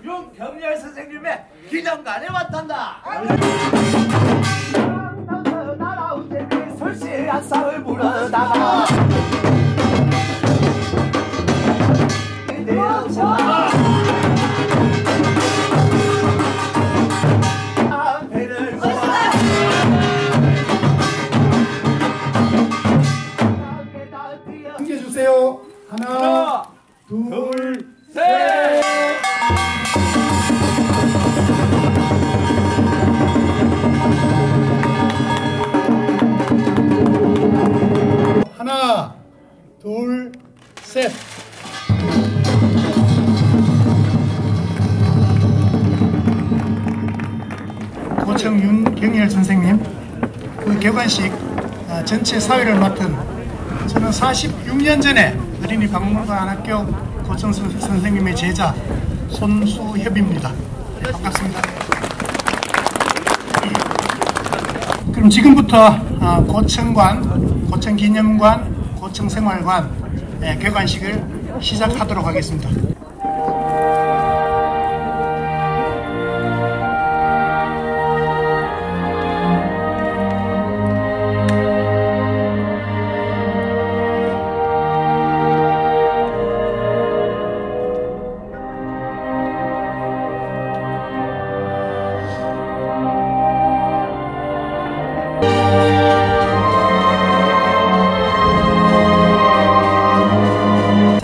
윤경렬 선생님의 기념관에 왔단다. 날아온 제 설시한 쌀을 물어다가 주세요. 하나, 둘, 셋. 하나, 둘, 셋. 고청 윤경렬 선생님, 그 개관식 전체 사회를 맡은 저는 46년 전에 어린이 박물관 학교 고청 선생님의 제자 손수협입니다. 반갑습니다. 그럼 지금부터 고청관, 고청기념관, 고청생활관 개관식을 시작하도록 하겠습니다.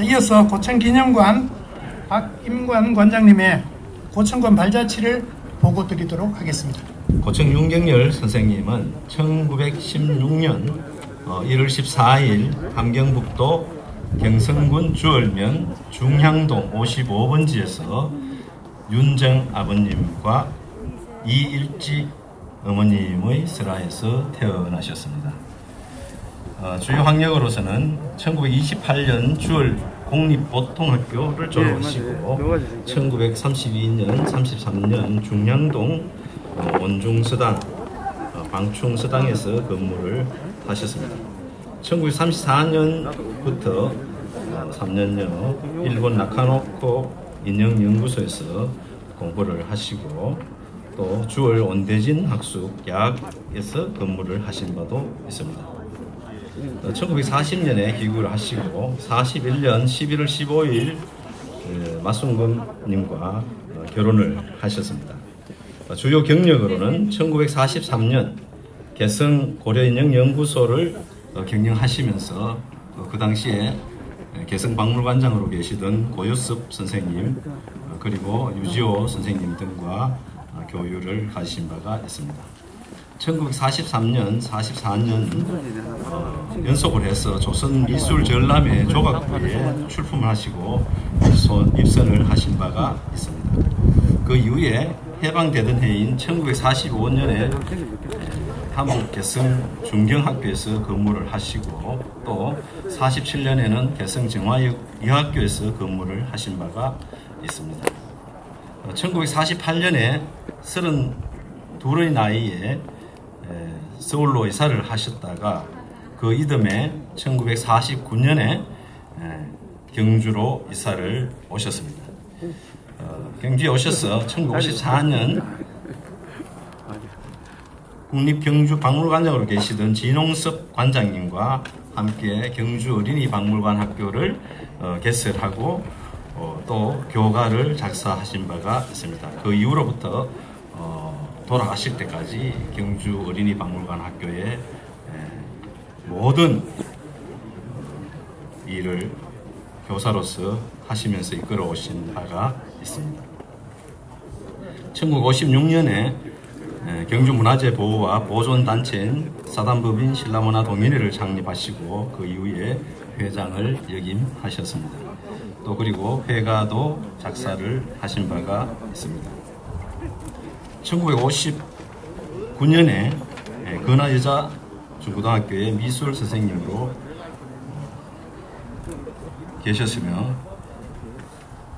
이어서 고청기념관 박임관 관장님의 고청관 발자취를 보고 드리도록 하겠습니다. 고청 윤경렬 선생님은 1916년 1월 14일 함경북도 경성군 주얼면 중향동 55번지에서 윤정 아버님과 이일지 어머님의 슬하에서 태어나셨습니다. 주요 학력으로서는 1928년 주얼 공립보통학교를 졸업하시고 1932년, 33년 중량동 원중서당, 방충서당에서 근무를 하셨습니다. 1934년부터 3년여 일본 나카노코 인형연구소에서 공부를 하시고 또 주얼 온대진 학숙야학에서 근무를 하신 바도 있습니다. 1940년에 귀국을 하시고 41년 11월 15일 마순금님과 결혼을 하셨습니다. 주요 경력으로는 1943년 개성 고려인형연구소를 경영하시면서 그 당시에 개성박물관장으로 계시던 고유섭 선생님 그리고 유지호 선생님 등과 교류를 가지신 바가 있습니다. 1943년, 44년 연속을 해서 조선미술전람회 조각부에 출품을 하시고 입선을 하신 바가 있습니다. 그 이후에 해방되던 해인 1945년에 한국개성 중경학교에서 근무를 하시고 또 47년에는 개성정화의학교에서 근무를 하신 바가 있습니다. 1948년에 32의 나이에 서울로 이사를 하셨다가 그 이듬해 1949년에 경주로 이사를 오셨습니다. 경주에 오셔서 1954년 국립경주박물관장으로 계시던 진홍섭 관장님과 함께 경주 어린이 박물관 학교를 개설하고 또 교가를 작사하신 바가 있습니다. 그 이후로부터 돌아가실 때까지 경주 어린이 박물관 학교의 모든 일을 교사로서 하시면서 이끌어 오신 바가 있습니다. 1956년에 경주문화재 보호와 보존단체인 사단법인 신라문화동인회를 창립하시고 그 이후에 회장을 역임하셨습니다. 또 그리고 회가도 작사를 하신 바가 있습니다. 1959년에 근하여자 중고등학교의 미술 선생님으로 계셨으며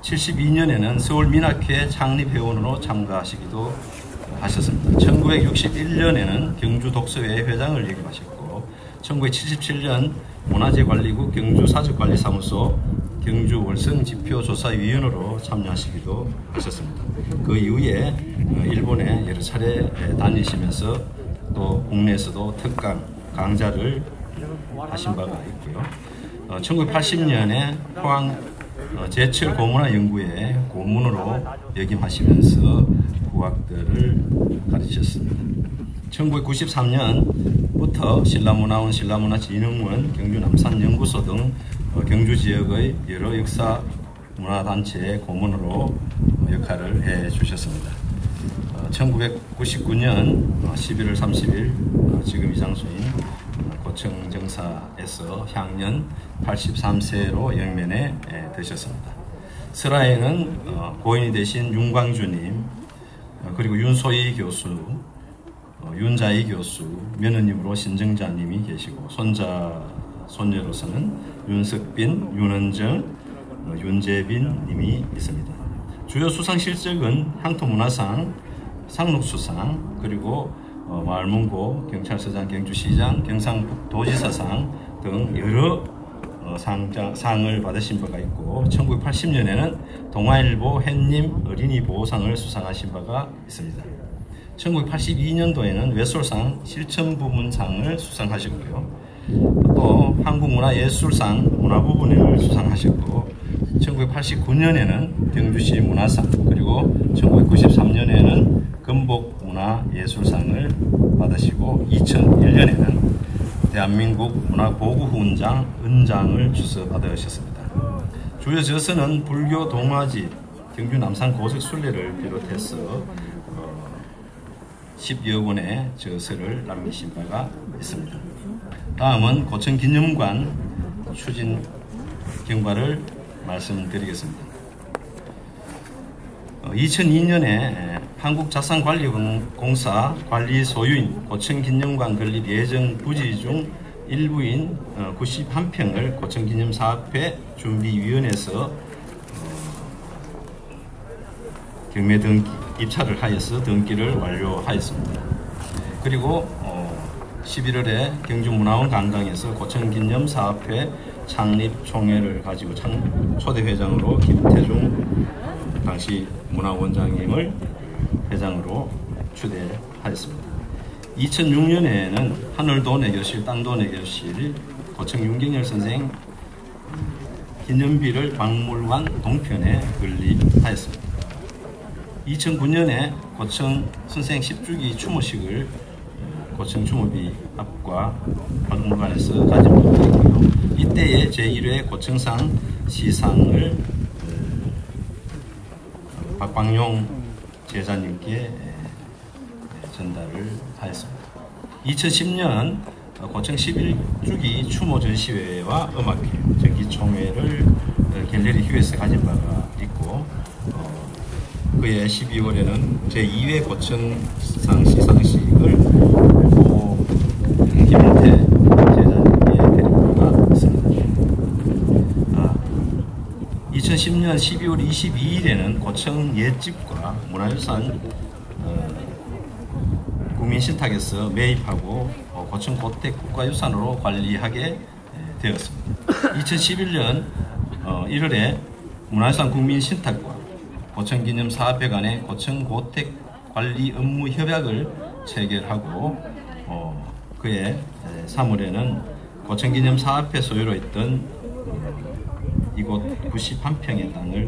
72년에는 서울민학회 창립회원으로 참가하시기도 하셨습니다. 1961년에는 경주독서회 회장을 역임하셨고 1977년 문화재관리국 경주사적관리사무소 경주월성지표조사위원으로 참여하시기도 하셨습니다. 그 이후에 일본에 여러 차례 다니시면서 또 국내에서도 특강 강좌를 하신 바가 있고요. 1980년에 포항 제철 고문화연구회 고문으로 역임하시면서 국악들을 가르치셨습니다. 1993년부터 신라문화원, 신라문화진흥원, 경주남산연구소 등 경주 지역의 여러 역사 문화단체의 고문으로 역할을 해주셨습니다. 1999년 11월 30일 지금 이 장소인 고청정사에서 향년 83세로 영면에 드셨습니다. 설화에는 고인이 되신 윤광주님, 그리고 윤소희 교수, 윤자희 교수, 며느님으로 신정자님이 계시고 손녀로서는 윤석빈, 윤은정, 윤재빈 님이 있습니다. 주요 수상 실적은 향토문화상, 상록수상, 그리고 마을문고, 경찰서장, 경주시장, 경상북도지사상 등 여러 상을 받으신 바가 있고 1980년에는 동아일보 햇님 어린이 보호상을 수상하신 바가 있습니다. 1982년도에는 외솔상 실천부문상을 수상하셨고요. 또 한국문화예술상 문화부분을 수상하셨고 1989년에는 경주시 문화상, 그리고 1993년에는 금복문화예술상을 받으시고 2001년에는 대한민국 문화보구훈장 은장을 주서 받으셨습니다. 주요 저서는 불교 동화집, 경주 남산 고색 순례를 비롯해서 10여 권의 저서를 남기신 바가 있습니다. 다음은 고천기념관 추진 경과를 말씀드리겠습니다. 2002년에 한국자산관리공사 관리 소유인 고천기념관 건립 예정 부지 중 일부인 91평을 고천기념사업회 준비위원회에서 경매 등기 입찰을 하여서 등기를 완료하였습니다. 그리고 11월에 경주문화원 강당에서 고천기념사업회 창립총회를 가지고 초대회장으로 김태중 당시 문화원장님을 회장으로 추대하였습니다. 2006년에는 하늘도 내 교실, 땅도 내 교실, 고청 윤경열 선생 기념비를 박물관 동편에 건립하였습니다. 2009년에 고청 선생 10주기 추모식을 고청 추모비 앞과 박물관에서 가진 바가 있고요. 이때에 제1회 고청상 시상을 박광용 제자님께 전달을 하였습니다. 2010년 고청 11주기 추모 전시회와 음악회, 전기총회를 갤러리 휴에서 가진 바가 있고 그해 12월에는 제2회 고청상 시상식을 김인태 제자님께 드린 바가 있습니다. 2010년 12월 22일에는 고청 옛집과 문화유산 국민신탁에서 매입하고 고청 고택 국가유산으로 관리하게 되었습니다. 2011년 1월에 문화유산 국민신탁과 고천기념사업회 간의 고천고택 관리 업무 협약을 체결하고 그해 3월에는 고천기념사업회 소유로 있던 이곳 91평의 땅을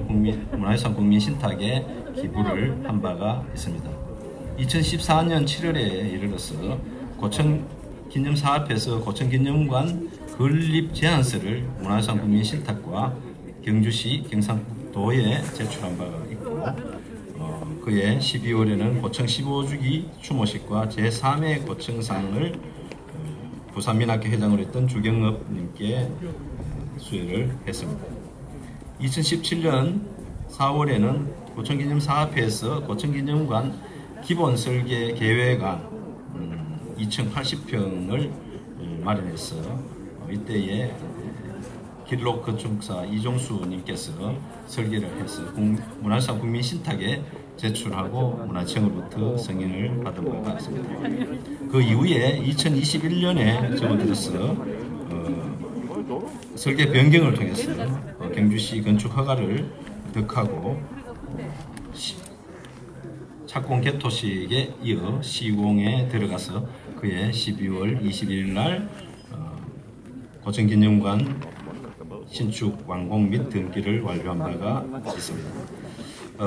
문화유산 국민신탁에 기부를 한 바가 있습니다. 2014년 7월에 이르러서 고천 기념사업에서 고천기념관 건립 제안서를 문화유산 국민신탁과 경주시 경상북도에 제출한 바가 있고, 그해 12월에는 고청 15주기 추모식과 제3회 고청상을 부산민학회 회장으로 했던 주경업님께 수여를 했습니다. 2017년 4월에는 고천기념사업회에서 고천기념관 기본설계 계획안 2080평을 마련해서 이때에 길록건축사 이종수님께서 설계를 해서 문화유산 국민신탁에 제출하고 문화청으로부터 승인을 받은 바가 있습니다. 그 이후에 2021년에 접어들어서 설계 변경을 통해서 경주시 건축 허가를 득하고 착공 개토식에 이어 시공에 들어가서 그해 12월 21일 날 고천기념관 신축 완공 및 등기를 완료한 바가 있습니다.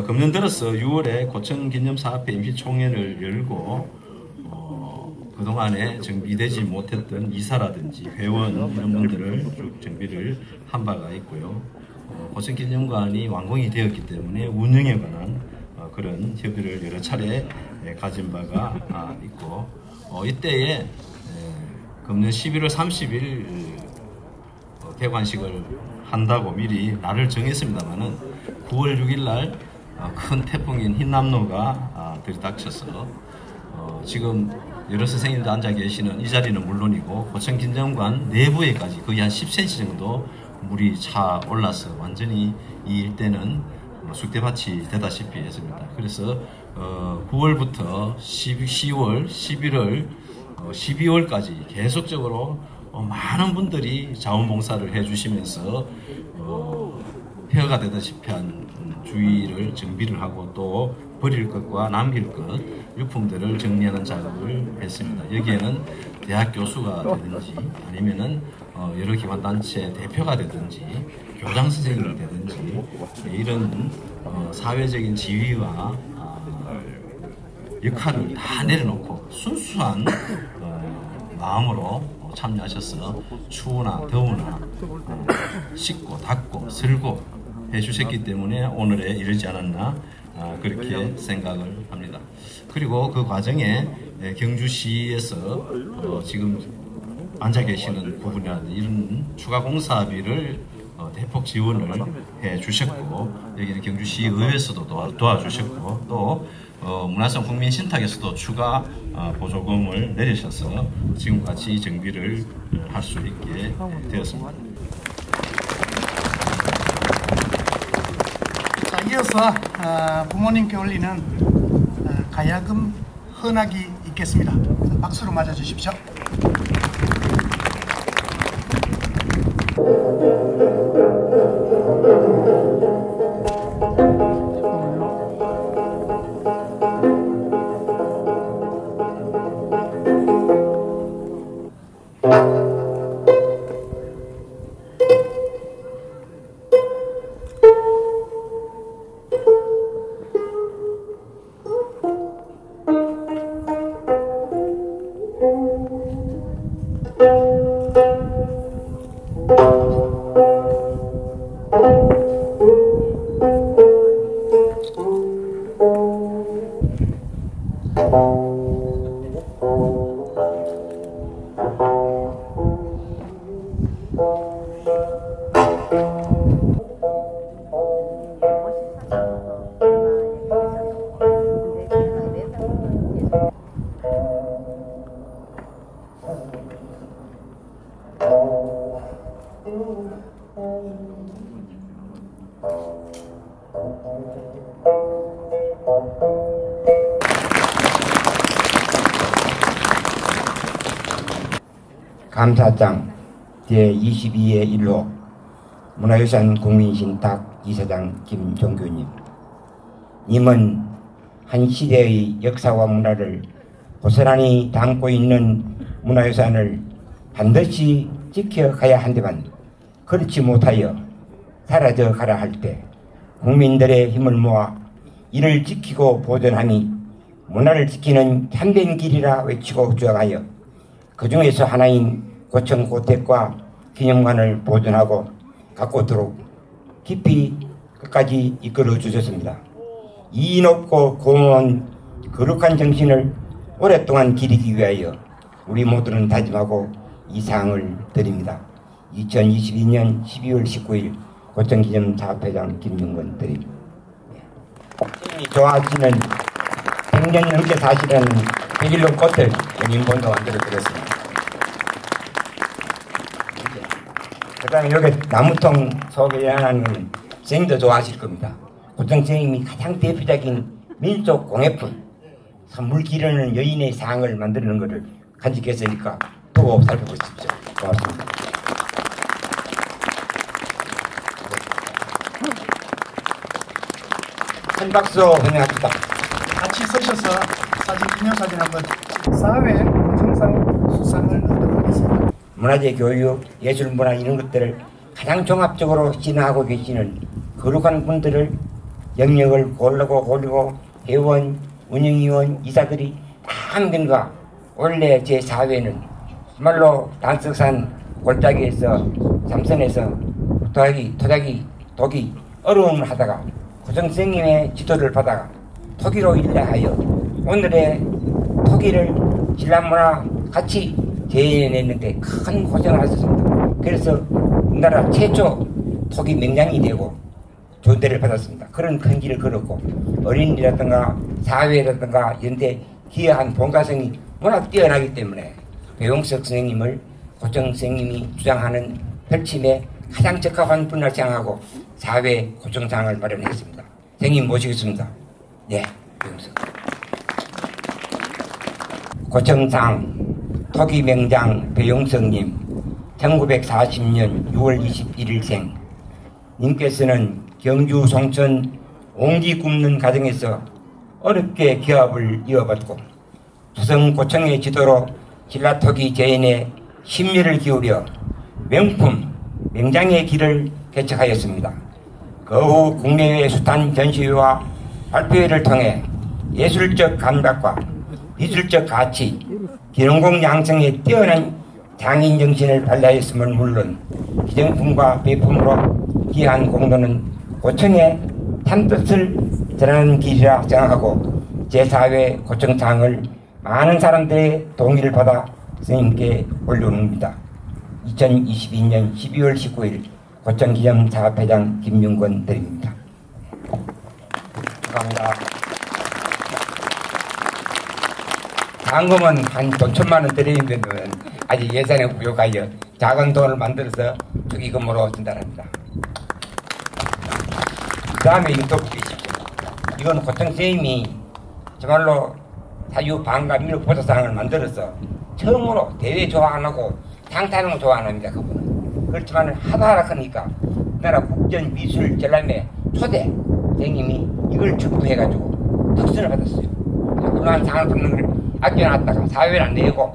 금년 들어서 6월에 고천기념사업회 임시총회를 열고 그동안에 정비되지 못했던 이사라든지 회원 이런 분들을 쭉 정비를 한 바가 있고요. 고천기념관이 완공이 되었기 때문에 운영에 관한 그런 협의를 여러 차례 가진 바가 있고, 이때에 금년 11월 30일 개관식을 한다고 미리 날을 정했습니다만은 9월 6일 날 큰 태풍인 흰남노가 들이닥쳐서 지금 여러 선생님들 앉아 계시는 이 자리는 물론이고 고천기념관 내부에까지 거의 한 10cm 정도 물이 차 올라서 완전히 이 일대는 쑥대밭이 되다시피 했습니다. 그래서 9월부터 10월, 11월, 12월까지 계속적으로 많은 분들이 자원봉사를 해주시면서 폐허가 되다시피 한 주위를 정비를 하고 또 버릴 것과 남길 것 유품들을 정리하는 작업을 했습니다. 여기에는 대학 교수가 되든지 아니면은 여러 기관단체 대표가 되든지 교장 선생님이 되든지 이런 사회적인 지위와 역할을 다 내려놓고 순수한 마음으로 참여하셔서 추우나 더우나 씻고 닦고 설고 해주셨기 때문에 오늘에 이르지 않았나 그렇게 생각을 합니다. 그리고 그 과정에 경주시에서 지금 앉아 계시는 부분이라든지 이런 추가 공사비를 대폭 지원을 해 주셨고, 여기는 경주시 의회에서도 도와주셨고 또 문화유산 국민신탁에서도 추가 보조금을 내리셔서 지금같이 정비를 할 수 있게 되었습니다. 자, 이어서 부모님께 올리는 가야금 헌학이 있겠습니다. 박수로 맞아주십시오. 감사장 제22회 1호 문화유산 국민신탁 이사장 김종규님, 님은 한 시대의 역사와 문화를 고스란히 담고 있는 문화유산을 반드시 지켜가야 한데만 그렇지 못하여 사라져 가라 할 때 국민들의 힘을 모아 이를 지키고 보존하니 문화를 지키는 참된 길이라 외치고 주장하여 그 중에서 하나인 고청 고택과 기념관을 보존하고 가꾸도록 깊이 끝까지 이끌어 주셨습니다. 이 높고 고마운 거룩한 정신을 오랫동안 기리기 위하여 우리 모두는 다짐하고 이 상을 드립니다. 2022년 12월 19일 고청기념 사업회장 김윤건 드립니다. 선생님이 좋아하시는 100년 넘게 사시는 백일로 꽃을 연인본도 만들어 드렸습니다. 그 다음에 여기 나무통 속에 연하는 선생님도 좋아하실 겁니다. 고청 선생님이 가장 대표적인 민속 공예품 선물 기르는 여인의 상을 만드는 것을 간직했으니까 두고 살펴보십시오. 고맙습니다. 한 박수 환영합니다. 같이 서셔서 사진 기념사진 한번 사회 고청상 수상을 하도록 하겠습니다. 문화재 교육, 예술 문화 이런 것들을 가장 종합적으로 진행하고 계시는 거룩한 분들을 영역을 고르고 회원, 운영위원, 이사들이 아무든가 원래 제4회는 정말로 단석산 골짜기에서 삼선에서 독이 어려움을 하다가 고청 선생님의 지도를 받아가 토기로 일하여 오늘의 토기를 신라문화 같이 재현했는데 큰 고생을 하셨습니다. 그래서 우리나라 최초 토기 명장이 되고 존대를 받았습니다. 그런 큰 길을 걸었고 어린이라든가 사회라든가 이런데 기여한 본가성이 워낙 뛰어나기 때문에 배용석 선생님을 고청 선생님이 주장하는 펼침에 가장 적합한 분을 생각하고 사회 고청상을 마련했습니다. 선생님 모시겠습니다. 네, 배용석. 고청상 토기명장 배용석님 1940년 6월 21일생 님께서는 경주 송천 옹기 굽는 과정에서 어렵게 기업을 이어받고 조선 고청의 지도로 신라토기 재현에 심려를 기울여 명품 명장의 길을 개척하였습니다. 그 후 국내외 숱한 전시회와 발표회를 통해 예술적 감각과 미술적 가치, 기능공 양성에 뛰어난 장인 정신을 발휘하였음은 물론 기정품과 배품으로 기여한 공로는 고청의 참뜻을 전하는 길이라 생각하고 제4회 고청상을 많은 사람들의 동의를 받아 선생님께 올려옵니다. 2022년 12월 19일 고청기념 사업회장 김윤건 드립니다. 감사합니다. 당금은 한 돈 1,000만 원 드리는 데는 아직 예산에 부족하여 작은 돈을 만들어서 투기금으로 전달합니다. 그 다음에 이거 보십시오. 이건 고청 선생님이 정말로 사유 방가 민족 보사상을 만들어서 처음으로 대회 좋아 안 하고 상 타는 거 좋아 안 합니다. 그분은. 그렇지만 하다 하니까 우리나라 국전미술 전람회 초대 선생님이 이걸 축구해가지고 특선을 받았어요. 그러한 상을 받는 걸 아껴놨다가 사회를 안 내고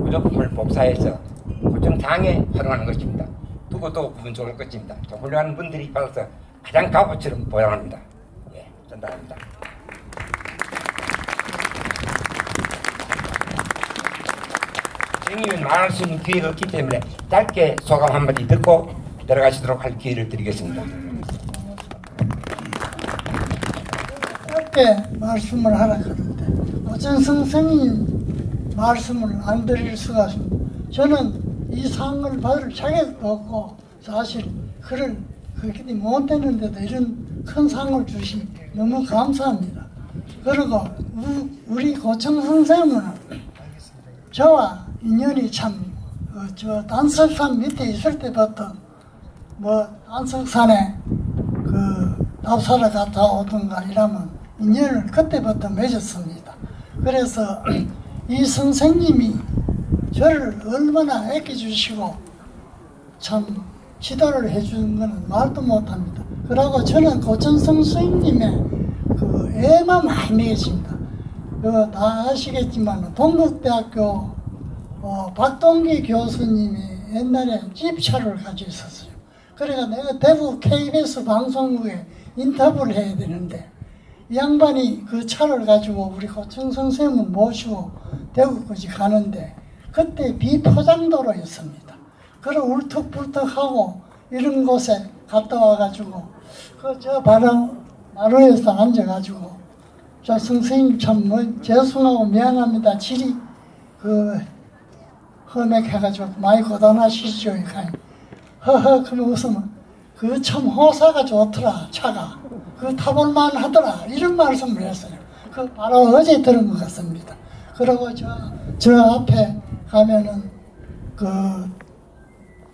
무조건을 복사해서 고청상에 활용하는 것입니다. 두고 보면 좋을 것입니다. 훌륭한 분들이 받아서 가장 값어치로 보양합니다. 예, 전달합니다. 선생님은 말할 수 있는 기회가 없기 때문에 짧게 소감 한마디 듣고 들어가시도록 할 기회를 드리겠습니다. 짧게 말씀을 하라 하는데 고청 선생님 말씀을 안 드릴 수가 없습니다. 저는 이 상을 받을 자격도 없고 사실 글을 그렇게 못 되는데도 이런 큰 상을 주시 너무 감사합니다. 그리고 우리 고청 선생님은 저와 인연이 참 저 단석산 밑에 있을 때부터 뭐 단석산에 그 답사를 갔다 오든가 이러면 인연을 그때부터 맺었습니다. 그래서 이 선생님이 저를 얼마나 아껴주시고 참 지도를 해주는 것은 말도 못합니다. 그러고 저는 고청 선생님의 그 애만 많이 먹였습니다. 다 아시겠지만 동국대학교 박동기 교수님이 옛날에 집차를 가지고 있었어요. 그러니까 내가 대구 KBS 방송국에 인터뷰를 해야 되는데 이 양반이 그 차를 가지고 우리 고청 선생님을 모시고 대구까지 가는데 그때 비포장도로였습니다. 그런 울퉁불퉁하고 이런 곳에 갔다 와가지고 그 저 바로 마루에서 앉아가지고 저 선생님 참 뭐 죄송하고 미안합니다. 질이 그 험액해가지고 많이 고단하시죠. 허허 그러면 웃으면 그 참 호사가 좋더라 차가 그 타볼만 하더라 이런 말씀을 했어요. 그 바로 어제 들은 것 같습니다. 그리고 저 앞에 가면은 그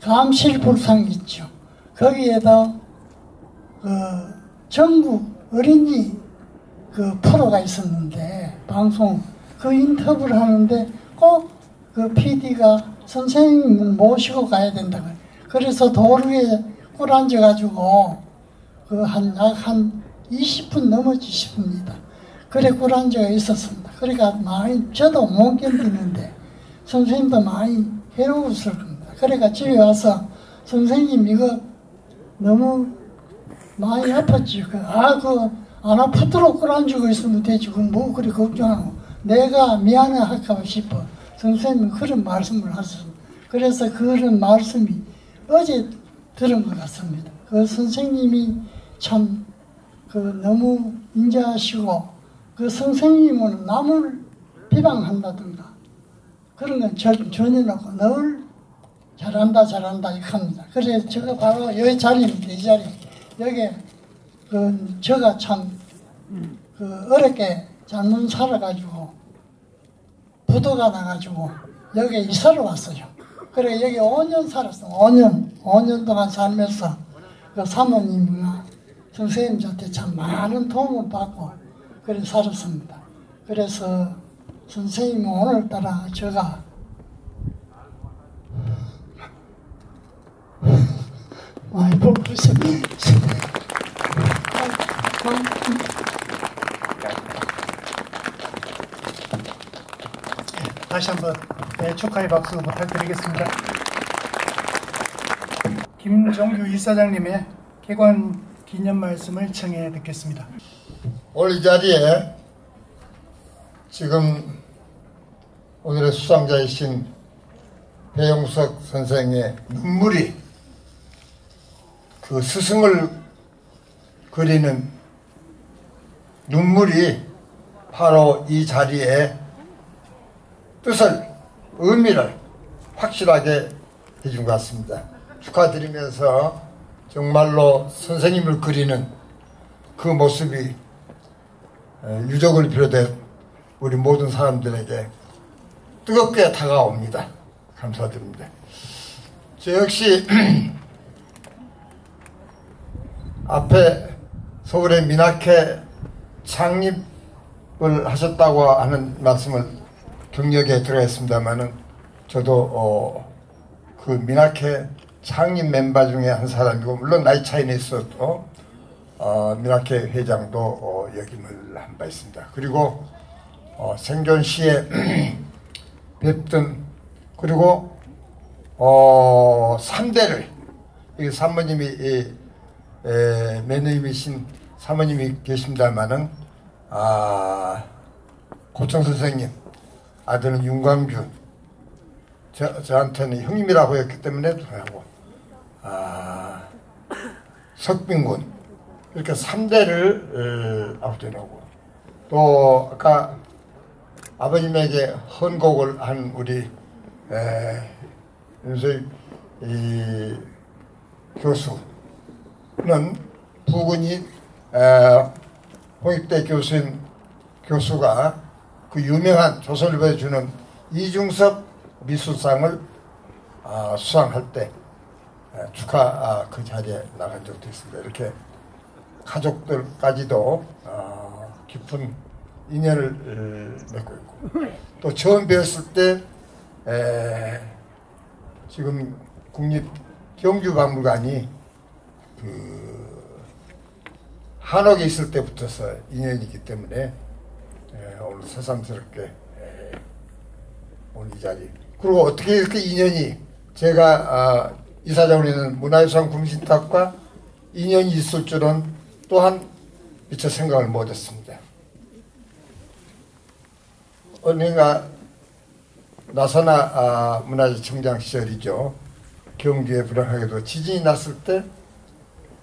감실불상 있죠. 거기에도 그 전국 어린이 그 프로가 있었는데 방송 그 인터뷰를 하는데 꼭 그 PD가 선생님을 모시고 가야 된다고. 그래서 도로 위에 꿇어앉아가지고 그 한 20분 넘어지 싶습니다. 그래 꿇어앉아 있었습니다. 그러니까 많이 저도 못 견디는데 선생님도 많이 해로웠을 겁니다. 그러니까 집에 와서 선생님 이거 너무 많이 아팠지. 안 아프도록 꿇어앉고 있으면 되지. 뭐 그리 걱정하고 내가 미안해 할까 싶어. 선생님은 그런 말씀을 하셨습니다. 그래서 그런 말씀이 어제 들은 것 같습니다. 그 선생님이 참 너무 인자하시고 그 선생님은 남을 비방한다든가 그런 건 전혀 없고 늘 잘한다 이렇게 합니다. 그래서 제가 바로 여기 자리입니다. 이 자리. 여기 제가 참 어렵게 잘못 살아가지고 부도가 나가지고 여기 이사를 왔어요. 그래 여기 5년 살았어. 5년 동안 살면서 그 사모님이나 선생님 저한테 참 많은 도움을 받고 그래 살았습니다. 그래서 선생님은 오늘따라 제가 많이 보고 있습니다. 다시 한번 축하의 박수 부탁드리겠습니다. 김종규 이사장님의 개관 기념 말씀을 청해 듣겠습니다. 오늘 이 자리에 지금 오늘의 수상자이신 배용석 선생의 눈물이 그 스승을 그리는 눈물이 바로 이 자리에 뜻을, 의미를 확실하게 해준 것 같습니다. 축하드리면서 정말로 선생님을 그리는 그 모습이 유족을 비롯해 우리 모든 사람들에게 뜨겁게 다가옵니다. 감사드립니다. 저 역시 앞에 서울의 민학회 창립을 하셨다고 하는 말씀을 경력에 들어있습니다만은 저도 그 민학회 창립 멤버 중에 한 사람이고 물론 나이 차이는 있어도 민학회 회장도 역임을 한 바 있습니다. 그리고 생존 시에 뵙던 그리고 3대를 이 사모님이 매너님이신 사모님이 계십니다마는 고청 선생님 아들은 윤광주 저한테는 형님이라고 했기 때문에 하고 석빈군 이렇게 3대를 아버지라고 또 아까 아버님에게 헌곡을 한 우리 윤서희 교수는 부군이 홍익대 교수가 그 유명한 조선일보에 주는 이중섭 미술상을 수상할 때 축하 그 자리에 나간 적도 있습니다. 이렇게 가족들까지도 깊은 인연을 맺고 있고 또 처음 배웠을 때 지금 국립경주박물관이 그 한옥에 있을 때부터서 인연이기 때문에 오늘 새삼스럽게 오늘 이 자리 그리고 어떻게 이렇게 인연이 제가 이사장으로 있는 문화유산 국민신탁과 인연이 있을 줄은 또한 미처 생각을 못했습니다. 언젠가 나선아 문화재청장 시절이죠. 경주에 불행하게도 지진이 났을 때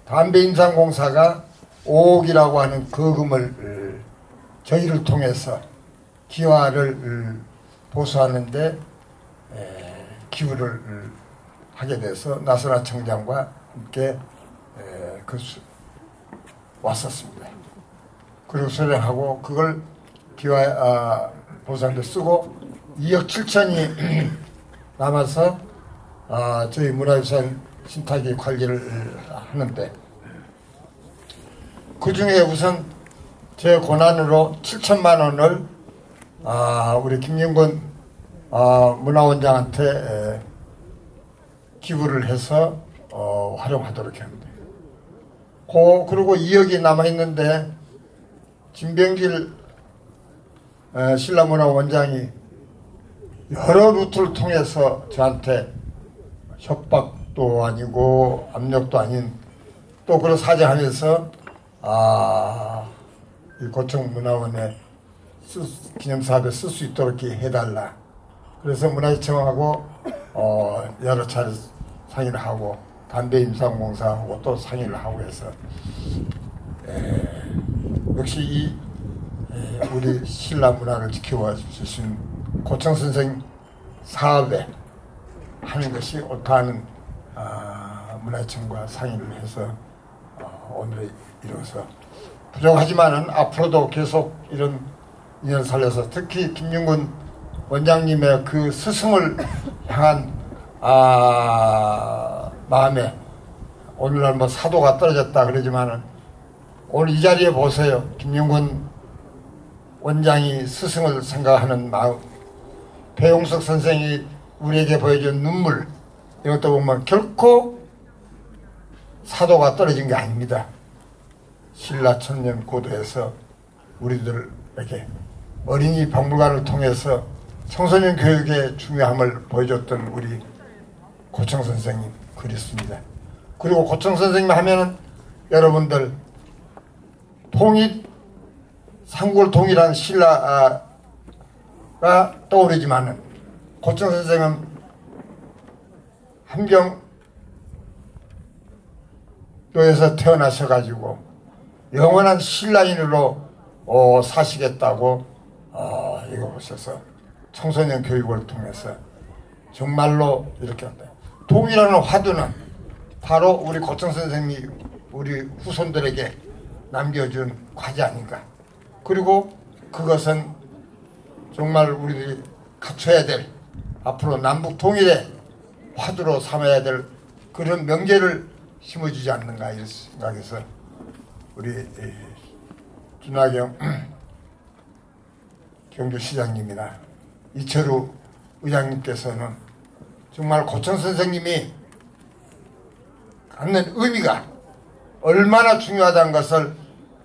담배임상공사가 5억이라고 하는 거금을 저희를 통해서 기와를 보수하는데 기부를 하게 돼서 나선아 청장과 함께 왔었습니다. 그리고 수령하고 그걸 기와 보수하는데 쓰고 2억 7천이 남아서 저희 문화유산 신탁이 관리를 하는데 그 중에 우선 제 권한으로 7천만 원을 우리 김영건 문화원장한테 기부를 해서 활용하도록 합니다. 그리고 2억이 남아있는데 진병길 신라문화원장이 여러 루트를 통해서 저한테 협박도 아니고 압력도 아닌 또 그런 사정하면서 이 고청문화원에 기념사업에 쓸 수 있도록 해달라. 그래서 문화재청하고 여러 차례 상의를 하고 담배임상공사하고 또 상의를 하고 해서 역시 이 우리 신라 문화를 지켜와 주신 고청 선생 사업에 하는 것이 옳다는 문화청과 상의를 해서 오늘에 이뤄서 부족하지만은 앞으로도 계속 이런 인연을 살려서 특히 김윤근 원장님의 그 스승을 향한 마음에 오늘날 뭐 사도가 떨어졌다 그러지만은 오늘 이 자리에 보세요. 김윤근 원장이 스승을 생각하는 마음, 배용석 선생이 우리에게 보여준 눈물, 이것도 보면 결코 사도가 떨어진 게 아닙니다. 신라 천년 고도에서 우리들에게 어린이 박물관을 통해서 청소년 교육의 중요함을 보여줬던 우리 고청 선생님 그립습니다. 그리고 고청 선생님 하면은 여러분들 삼국을 통일한 신라가 떠오르지만은 고청 선생은 함경도에서 태어나셔가지고 영원한 신라인으로 사시겠다고 이거 보셔서 청소년 교육을 통해서 정말로 이렇게 한다. 동이라는 화두는 바로 우리 고청 선생님이 우리 후손들에게 남겨준 과제 아닌가. 그리고 그것은 정말 우리들이 갖춰야 될 앞으로 남북 통일의 화두로 삼아야 될 그런 명제를 심어주지 않는가 이런 생각해서 우리 준하경 경주시장님이나 이철우 의장님께서는 정말 고청 선생님이 갖는 의미가 얼마나 중요하다는 것을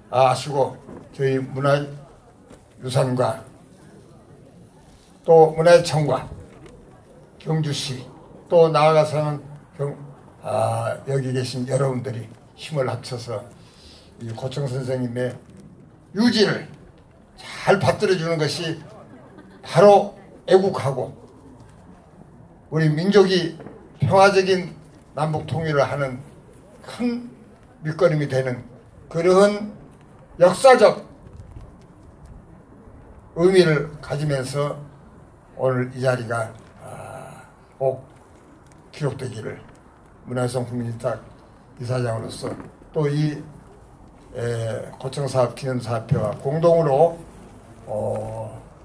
아시고 저희 문화유산과 또 문화재청과 경주시 또 나아가서는 여기 계신 여러분들이 힘을 합쳐서 이 고청 선생님의 유지를 잘 받들어주는 것이 바로 애국하고 우리 민족이 평화적인 남북 통일을 하는 큰 밑거름이 되는 그런 역사적 의미를 가지면서 오늘 이 자리가 꼭 기록되기를 문화유산 국민신탁 이사장으로서 또 이 고청사업 기념사업회와 공동으로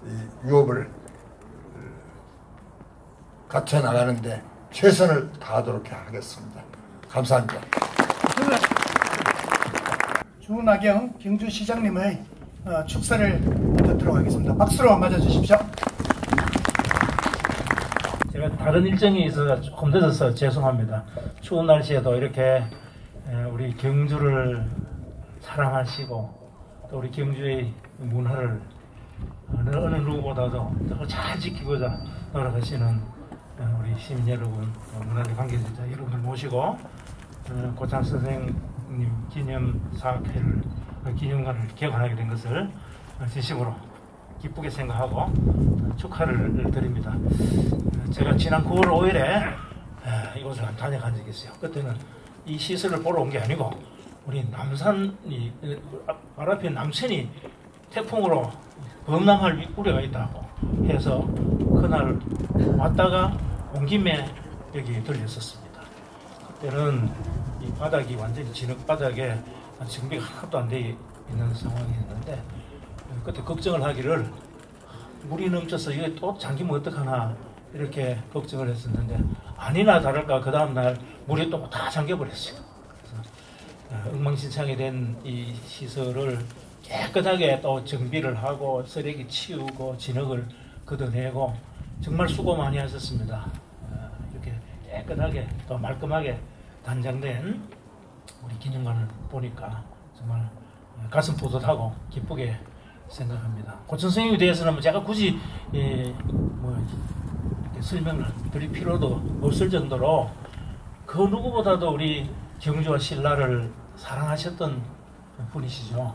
이 유업을 갖춰 나가는데 최선을 다하도록 하겠습니다. 감사합니다. 준하경 경주시장님의 축사를 듣도록 하겠습니다. 박수로 맞아주십시오. 제가 다른 일정이 있어서 조금 늦어서 죄송합니다. 추운 날씨에도 이렇게 우리 경주를 사랑하시고 또 우리 경주의 문화를 어느 누구보다도 잘 지키고자 노력하시는 우리 시민 여러분, 문화재 관계자 여러분을 모시고 고창 선생님 기념 사학회를 기념관을 개관하게 된 것을 진심으로 기쁘게 생각하고 축하를 드립니다. 제가 지난 9월 5일에 이곳을 다녀간 적이 있어요. 그때는 이 시설을 보러 온 게 아니고 우리 남산이 바로 앞에 남천이 태풍으로 범람할 우려가 있다고 해서 그날 왔다가 온 김에 여기 들렸었습니다. 그때는 이 바닥이 완전히 진흙 바닥에 정비가 하나도 안 돼 있는 상황이었는데 그때 걱정을 하기를 물이 넘쳐서 이게 또 잠기면 어떡하나 이렇게 걱정을 했었는데 아니나 다를까 그 다음날 물이 또 다 잠겨버렸어요. 그래서 엉망진창이 된 이 시설을 깨끗하게 또 정비를 하고 쓰레기 치우고 진흙을 걷어내고 정말 수고 많이 하셨습니다. 이렇게 깨끗하게 또 말끔하게 단장된 우리 기념관을 보니까 정말 가슴 뿌듯하고 기쁘게 생각합니다. 고천 선생님에 대해서는 제가 굳이 이렇게 설명을 드릴 필요도 없을 정도로 그 누구보다도 우리 경주와 신라를 사랑하셨던 분이시죠.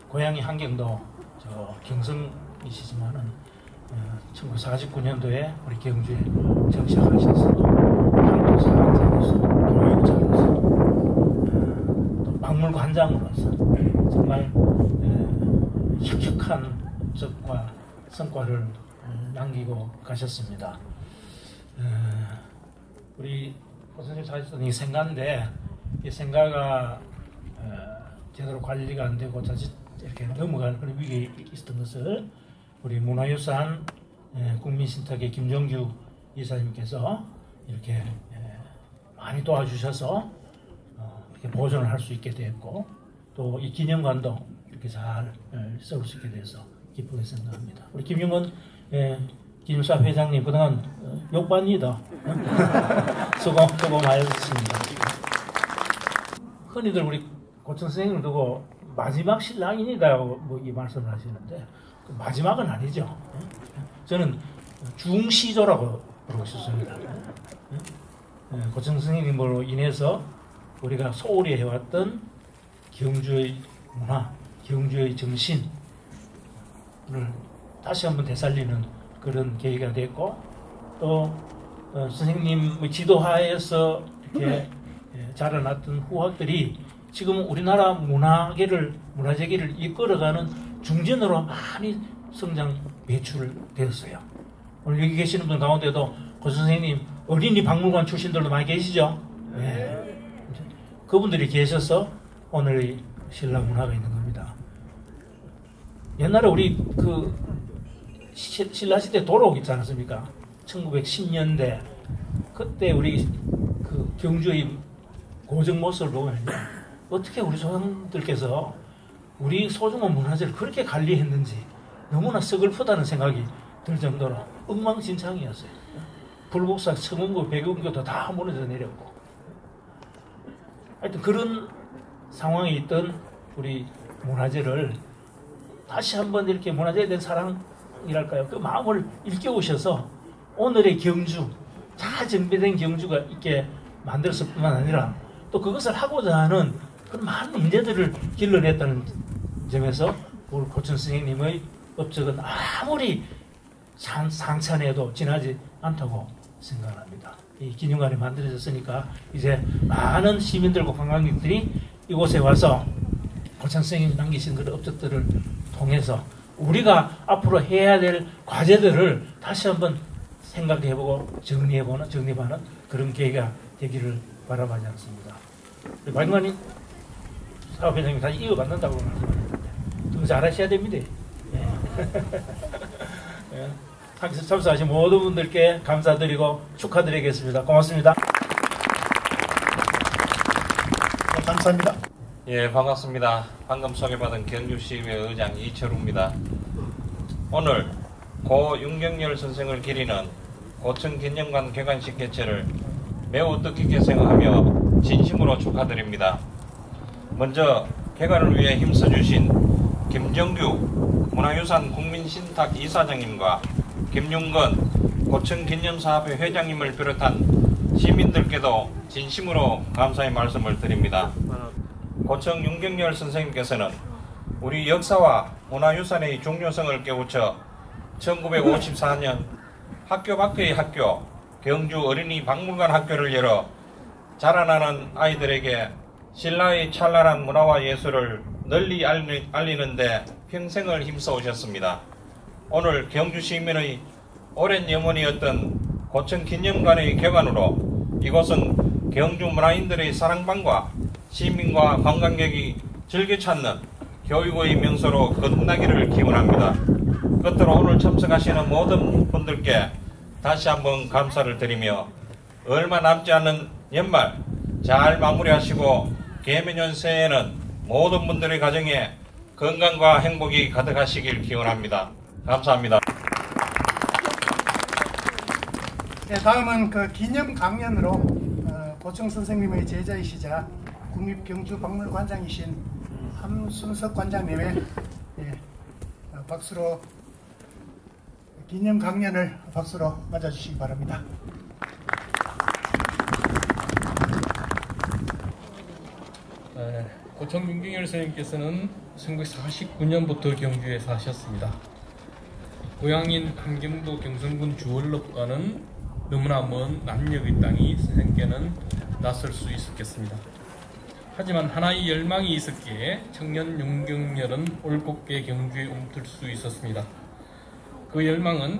고향이 한경도 저 경성이시지만은 1949년도에 우리 경주에 정착하셔서 한국사학자로서 교육자로서 또 박물관장으로서 정말 혁혁한 업적과 성과를 남기고 가셨습니다. 우리 선생님 사셨던 이 생가인데 이 생가가 제대로 관리가 안 되고 자칫 이렇게 넘어가는 그런 위기에 있었던 것을 우리 문화유산 국민신탁의 김정규 이사님께서 이렇게 많이 도와주셔서 이렇게 보존을 할 수 있게 됐고 또 이 기념관도 이렇게 잘 세울 수 있게 돼서 기쁘게 생각합니다. 우리 김용건 기념사 회장님 그동안 욕반이다. 수고 많으셨습니다. 흔히들 우리 고천 선생님을 두고 마지막 신랑이니다고 이 말씀을 하시는데 그 마지막은 아니죠. 저는 중시조라고 부르고 싶습니다. 고천 선생님으로 인해서 우리가 소홀히 해왔던 경주의 문화, 경주의 정신을 다시 한번 되살리는 그런 계기가 됐고 또 선생님의 지도하에서 이렇게 자라났던 후학들이 지금 우리나라 문화재계를 이끌어가는 중진으로 많이 성장 배출되었어요. 오늘 여기 계시는 분 가운데도 고 선생님 어린이 박물관 출신들도 많이 계시죠? 네. 그분들이 계셔서 오늘의 신라 문화가 있는 겁니다. 옛날에 우리 신라시대 도록 있지 않습니까? 1910년대 그때 우리 경주의 고정 모습을 보면 어떻게 우리 조상들께서 우리 소중한 문화재를 그렇게 관리했는지 너무나 서글프다는 생각이 들 정도로 엉망진창이었어요. 불국사, 청운교, 백운교도 다 무너져 내렸고 하여튼 그런 상황에 있던 우리 문화재를 다시 한번 이렇게 문화재에 대한 사랑이랄까요? 그 마음을 일깨우셔서 오늘의 경주, 잘 정비된 경주가 있게 만들었을 뿐만 아니라 또 그것을 하고자 하는 그런 많은 인재들을 길러냈다는 점에서 우리 고천 선생님의 업적은 아무리 상찬해도 지나지 않다고 생각합니다. 이 기념관이 만들어졌으니까 이제 많은 시민들과 관광객들이 이곳에 와서 고천 선생님이 남기신 그런 업적들을 통해서 우리가 앞으로 해야 될 과제들을 다시 한번 생각해보고 정립하는 그런 계기가 되기를 바라마지 않습니다. 박인관이 사업회장님 다시 이어받는다고 말씀하셨는데 더 잘하셔야 됩니다. 예. 예. 항상 참석하신 모든 분들께 감사드리고 축하드리겠습니다. 고맙습니다. 네, 감사합니다. 예, 반갑습니다. 방금 소개받은 경주시의회 의장 이철우입니다. 오늘 고 윤경열 선생을 기리는 고천 기념관 개관식 개최를 매우 뜻깊게 생각하며 진심으로 축하드립니다. 먼저 개관을 위해 힘써주신 김정규 문화유산 국민신탁 이사장님과 김용건 고청 기념사업회 회장님을 비롯한 시민들께도 진심으로 감사의 말씀을 드립니다. 고청 윤경열 선생님께서는 우리 역사와 문화유산의 중요성을 깨우쳐 1954년 학교 밖의 학교, 경주 어린이 박물관 학교를 열어 자라나는 아이들에게 신라의 찬란한 문화와 예술을 널리 알리는 데 평생을 힘써 오셨습니다. 오늘 경주 시민의 오랜 염원이었던 고청 기념관의 개관으로 이곳은 경주 문화인들의 사랑방과 시민과 관광객이 즐겨 찾는 교육의 명소로 거듭나기를 기원합니다. 끝으로 오늘 참석하시는 모든 분들께 다시 한번 감사를 드리며 얼마 남지 않은 연말 잘 마무리하시고 개묘년 새해에는 모든 분들의 가정에 건강과 행복이 가득하시길 기원합니다. 감사합니다. 네, 다음은 그 기념 강연으로 고청 선생님의 제자이시자 국립경주박물관장이신 함순석 관장님의 박수로 기념 강연을 박수로 맞아주시기 바랍니다. 고청 윤경열 선생님께서는 1949년부터 경주에 사셨습니다. 고향인 함경도 경성군 주월읍과는 너무나 먼 남녘의 땅이 선생님께는 낯설 수 있었겠습니다. 하지만 하나의 열망이 있었기에 청년 윤경열은 올곧게 경주에 움틀 수 있었습니다. 그 열망은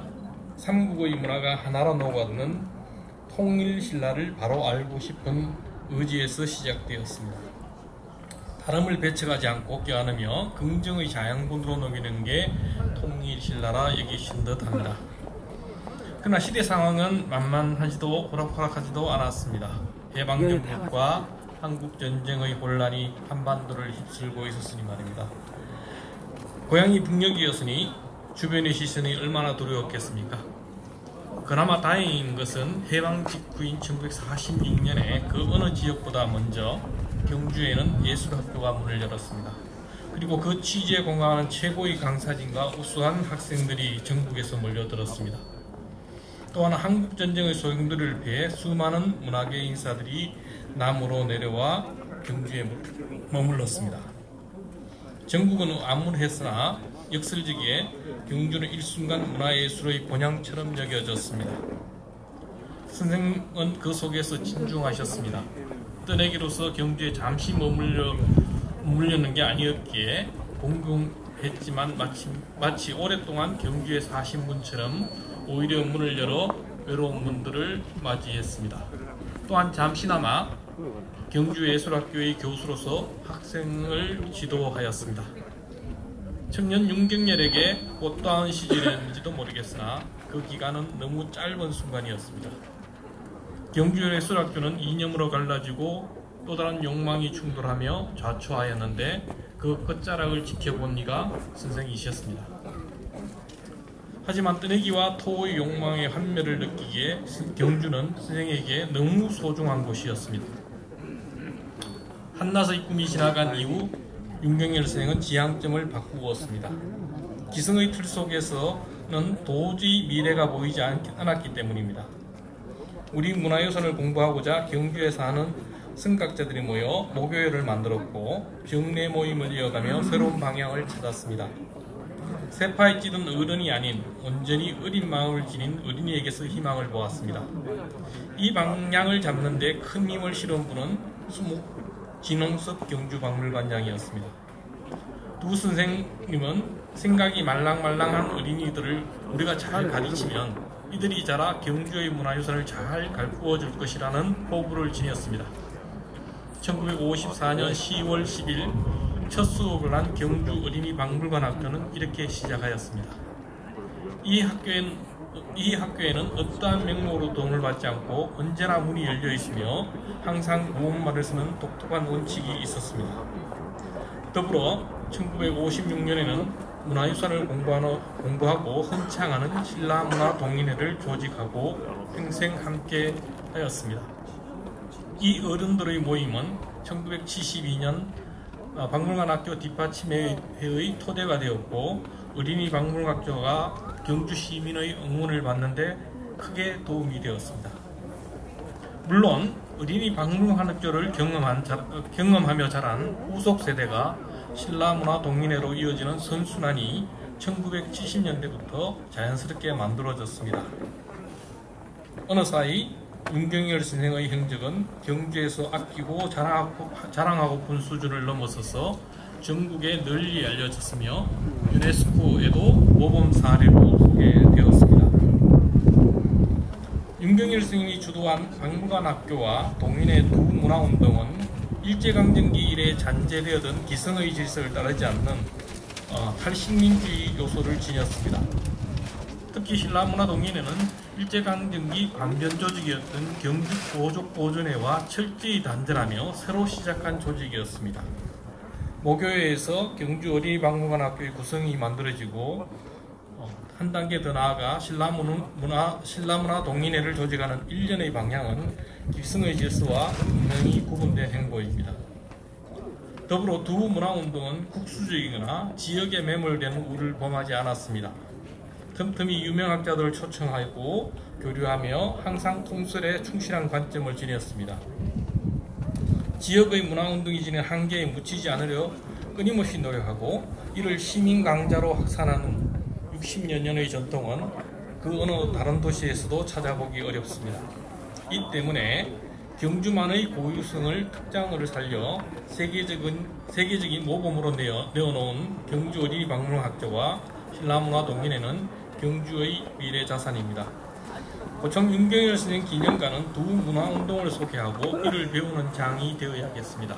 삼국의 문화가 하나로 녹아드는 통일신라를 바로 알고 싶은 의지에서 시작되었습니다. 다름을 배척하지 않고 껴안으며 긍정의 자양분으로 녹이는 게 통일신라라 여기신 듯합니다. 그러나 시대 상황은 만만하지도 호락호락하지도 않았습니다. 해방정국과 한국전쟁의 혼란이 한반도를 휩쓸고 있었으니 말입니다. 고향이 북녘이었으니 주변의 시선이 얼마나 두려웠겠습니까? 그나마 다행인 것은 해방 직후인 1946년에 그 어느 지역보다 먼저 경주에는 예술학교가 문을 열었습니다. 그리고 그 취지에 공감하는 최고의 강사진과 우수한 학생들이 전국에서 몰려들었습니다. 또한 한국전쟁의 소용돌이를 피해 수많은 문화계 인사들이 남으로 내려와 경주에 머물렀습니다. 전국은 암울했으나 역설적이에 경주는 일순간 문화예술의 본향처럼 여겨졌습니다. 선생님은 그 속에서 진중하셨습니다. 떠내기로서 경주에 잠시 머물려는 게 아니었기에 공공했지만 마치 오랫동안 경주에 사신 분처럼 오히려 문을 열어 외로운 분들을 맞이했습니다. 또한 잠시나마 경주예술학교의 교수로서 학생을 지도하였습니다. 청년 윤경열에게 어떠한 시절이었는지도 모르겠으나 그 기간은 너무 짧은 순간이었습니다. 경주예술학교는 이념으로 갈라지고 또 다른 욕망이 충돌하며 좌초하였는데 그 끝자락을 지켜본 이가 선생이셨습니다. 하지만 뜨내기와 토의 욕망의 환멸을 느끼기에 경주는 선생에게 너무 소중한 곳이었습니다. 한낮의 꿈이 지나간 이후 윤경열 선생은 지향점을 바꾸었습니다. 기성의 틀 속에서는 도저히 미래가 보이지 않았기 때문입니다. 우리 문화유산을 공부하고자 경주에 사는 선각자들이 모여 목요일을 만들었고 병내 모임을 이어가며 새로운 방향을 찾았습니다. 세파에 찌든 어른이 아닌 온전히 어린 마음을 지닌 어린이에게서 희망을 보았습니다. 이 방향을 잡는 데 큰 힘을 실은 분은 진홍섭 경주박물관장이었습니다. 두 선생님은 생각이 말랑말랑한 어린이들을 우리가 잘 가르치면 이들이 자라 경주의 문화유산을 잘 가꾸어 줄 것이라는 포부를 지녔습니다. 1954년 10월 10일 첫 수업을 한 경주 어린이 박물관 학교는 이렇게 시작하였습니다. 이 학교에는 어떠한 명목으로 돈을 받지 않고 언제나 문이 열려 있으며 항상 구원말을 쓰는 독특한 원칙이 있었습니다. 더불어 1956년에는 문화유산을 공부하고 헌창하는 신라문화동인회를 조직하고 평생 함께 하였습니다. 이 어른들의 모임은 1972년 박물관학교 뒷받침회의 토대가 되었고 어린이 박물관학교가 경주 시민의 응원을 받는데 크게 도움이 되었습니다. 물론 어린이 박물관학교를 경험하며 자란 후속 세대가 신라문화 동인회로 이어지는 선순환이 1970년대부터 자연스럽게 만들어졌습니다. 어느 사이 윤경열 선생의 행적은 경주에서 아끼고 자랑하고픈 수준을 넘어서서 전국에 널리 알려졌으며 유네스코에도 모범 사례로 소개되었습니다. 윤경열 선생이 주도한 박물관학교와 동인의 두 문화운동은 일제강점기 이래 잔재되었던 기성의 질서를 따르지 않는 탈식민주의 요소를 지녔습니다. 특히 신라문화동인회는 일제강점기 반변 조직이었던 경주고족보존회와 철저히 단절하며 새로 시작한 조직이었습니다. 모교회에서 경주 어린이박물관학교의 구성이 만들어지고 한 단계 더 나아가 신라문화동인회를 조직하는 일련의 방향은 기성의 질서와 분명히 구분된 행보입니다. 더불어 두 문화운동은 국수적이거나 지역에 매몰된 우를 범하지 않았습니다. 틈틈이 유명학자들을 초청하고 교류하며 항상 통설에 충실한 관점을 지녔습니다. 지역의 문화운동이 지닌 한계에 묻히지 않으려 끊임없이 노력하고 이를 시민 강자로 확산하는 60여 년의 전통은 그 어느 다른 도시에서도 찾아보기 어렵습니다. 이 때문에 경주만의 고유성을 특장을 살려 세계적인 모범으로 내어놓은 경주 어린이박물관학교와 신라문화동인회는 경주의 미래 자산입니다. 고청 윤경열 선생 기념관은 두 문화운동을 소개하고 이를 배우는 장이 되어야겠습니다.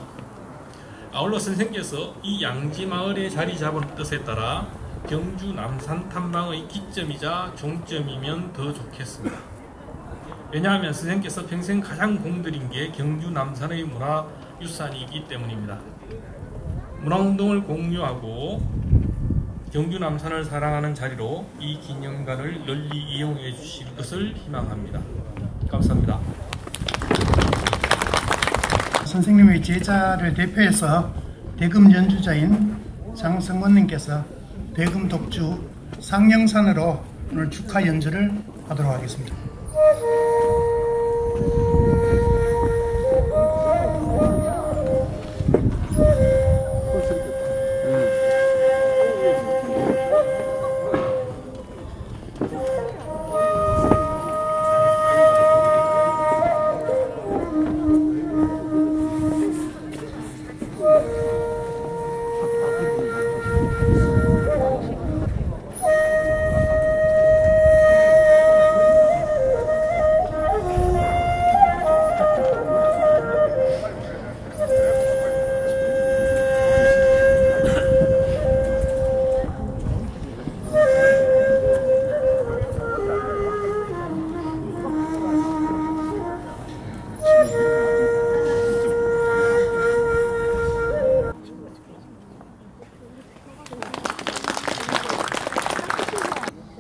아울러 선생께서 이 양지마을에 자리 잡은 뜻에 따라 경주 남산 탐방의 기점이자 종점이면 더 좋겠습니다. 왜냐하면 선생께서 평생 가장 공들인 게 경주 남산의 문화유산이기 때문입니다. 문화운동을 공유하고 경주 남산을 사랑하는 자리로 이 기념관을 널리 이용해 주실 것을 희망합니다. 감사합니다. 선생님의 제자를 대표해서 대금 연주자인 장성원님께서 대금 독주 상령산으로 오늘 축하 연주를 하도록 하겠습니다.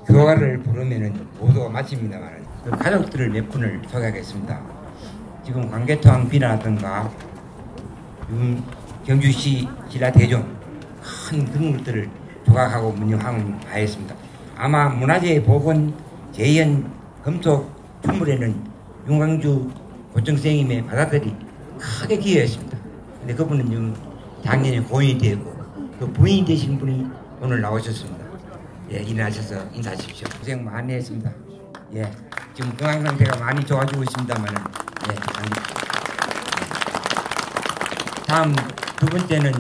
교가를 부르면은 모두가 마칩니다만 그 가족들을 몇 분을 소개하겠습니다. 지금 광개토항 비나라든가 경주시 신라대종 큰 건물들을 조각하고 운영하는 바였습니다. 아마 문화재 복원 재현 금속 준물에는 윤광주 고청생님의 바다들이 크게 기여했습니다. 근데 그분은 지금 작년에 고인이 되고 그 부인이 되신 분이 오늘 나오셨습니다. 예, 일어나셔서 인사하십시오. 고생 많이 했습니다. 예, 지금 건강 상태가 많이 좋아지고 있습니다만은, 예, 다음 두 번째는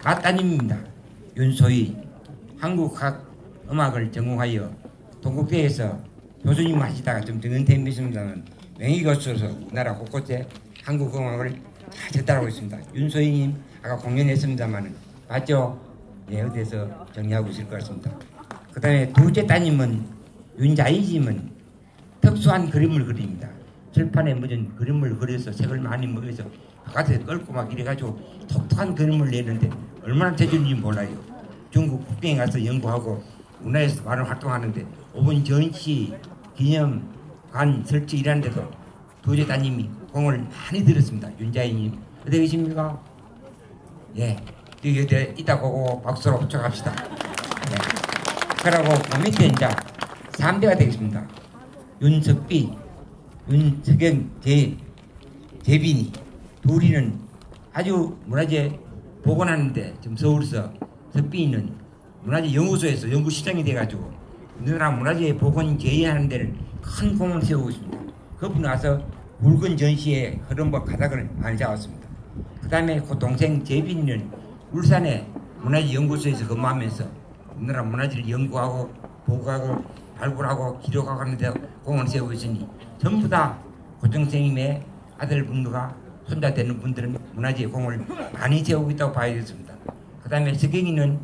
맏따님입니다. 윤소희 한국학 음악을 전공하여 동국대에서 교수님 하시다가 좀 은퇴했습니다만 명예교수로서 나라 곳곳에 한국 음악을 잘 전달하고 있습니다. 윤소희님 아까 공연했습니다만은 맞죠? 예, 어디에서 정리하고 있을 것 같습니다. 그 다음에 둘째 따님은 윤자이님은 특수한 그림을 그립니다. 철판에 묻은 그림을 그려서 색을 많이 먹여서 바깥에서 끌고 막 이래가지고 독특한 그림을 내는데 얼마나 재주인지 몰라요. 중국 국경에 가서 연구하고 문화에서 많은 활동하는데 5분 전시 기념관 설치 일하는데도 둘째 따님이 공을 많이 들었습니다. 윤자이님 어디 계십니까? 예, 여기 이따 보고 박수로 호척합시다. 네. 그러고 그 밑에 이제 3대가 되겠습니다. 윤석비, 윤석영, 재빈이 둘이는 아주 문화재 복원하는데 지금 서울서 석비는 문화재 연구소에서 연구시장이 돼가지고 누나 문화재 복원 제의하는 데는 큰 공을 세우고 있습니다. 그분 와서 붉은 전시의 흐름과 가닥을 많이 잡았습니다. 그 다음에 그 동생 재빈이는 울산의 문화재 연구소에서 근무하면서 우리나라 문화재를 연구하고 보고하고 발굴하고 기록하고 하는 데 공을 세우고 있으니 전부 다 고정선생님의 아들분과 손자 되는 분들은 문화재에 공을 많이 세우고 있다고 봐야겠습니다. 그 다음에 석경이는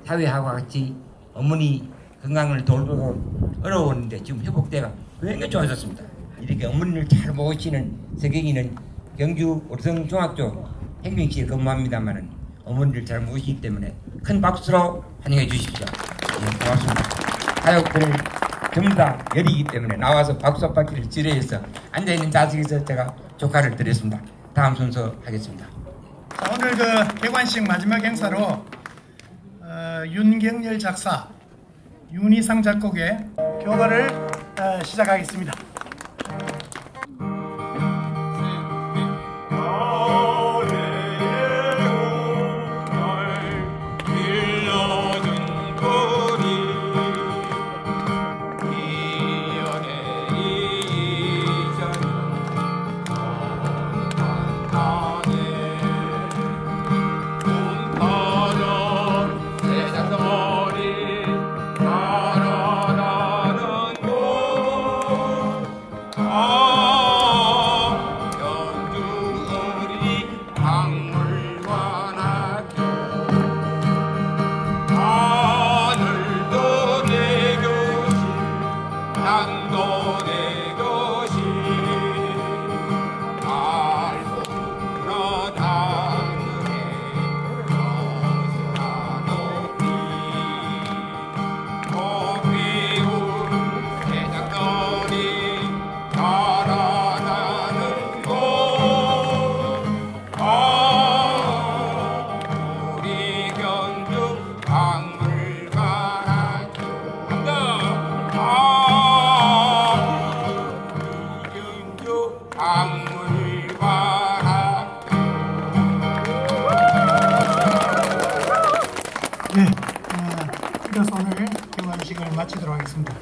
사회하고 같이 어머니 건강을 돌보고 어려웠는데 지금 회복대가 굉장히 좋아졌습니다. 이렇게 어머니를 잘 모시는 석경이는 경주 어성중학교 행정실에 근무합니다만 어머니를 잘 모시기 때문에 큰 박수로 환영해 주십시오. 네, 고맙습니다. 가족들 전부 다 열이기 때문에 나와서 박수 받기를 지뢰해서 앉아있는 좌석에서 제가 조카를 드렸습니다. 다음 순서 하겠습니다. 자, 오늘 그 개관식 마지막 행사로 윤경열 작사, 윤희상 작곡의 교가를 시작하겠습니다. 이어서 오늘 개관식을 마치도록 하겠습니다.